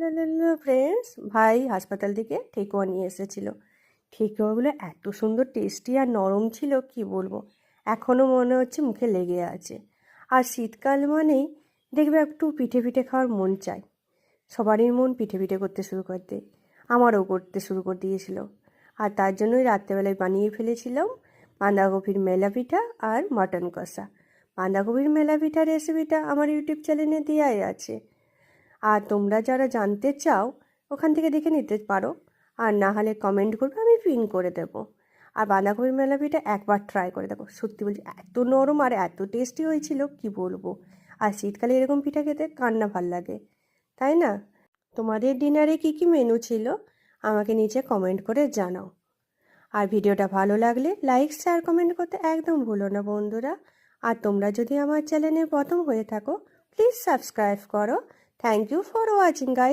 Hello friends, ভাই হাসপাতাল থেকে ঠেকুয়া নিয়ে এসেছিল। ঠেকুয়াগুলো এত সুন্দর টেস্টি আর নরম ছিল কি বলবো, এখনও মনে হচ্ছে মুখে লেগে আছে। আর শীতকাল মানেই দেখবে একটু পিঠে পিঠে খাওয়ার মন চায়। সবারই মন পিঠে পিঠে করতে শুরু করতে, আমারও করতে শুরু করে দিয়েছিল। আর তার জন্যই রাত্রেবেলায় বানিয়ে ফেলেছিলাম বাঁধাকপির মেলা পিঠা আর মাটন কষা। বাঁধাকপির মেলা পিঠার রেসিপিটা আমার ইউটিউব চ্যানেলে দেওয়াই আছে, আর তোমরা যারা জানতে চাও ওখান থেকে দেখে নিতে পারো, আর না হলে কমেন্ট করবে, আমি পিন করে দেবো। আর বাঁধাকপির মেলা পিঠা একবার ট্রাই করে দেখো, সত্যি বলছি এত নরম আর এত টেস্টি হয়েছিল কি বলবো। আর শীতকালে এরকম পিঠা খেতে কার না ভাল লাগে, তাই না? তোমাদের ডিনারে কি কি মেনু ছিল আমাকে নিচে কমেন্ট করে জানাও। আর ভিডিওটা ভালো লাগলে লাইক শেয়ার কমেন্ট করতে একদম ভুলো না বন্ধুরা। আর তোমরা যদি আমার চ্যানেলে প্রথম হয়ে থাকো প্লিজ সাবস্ক্রাইব করো। Thank you for watching guys.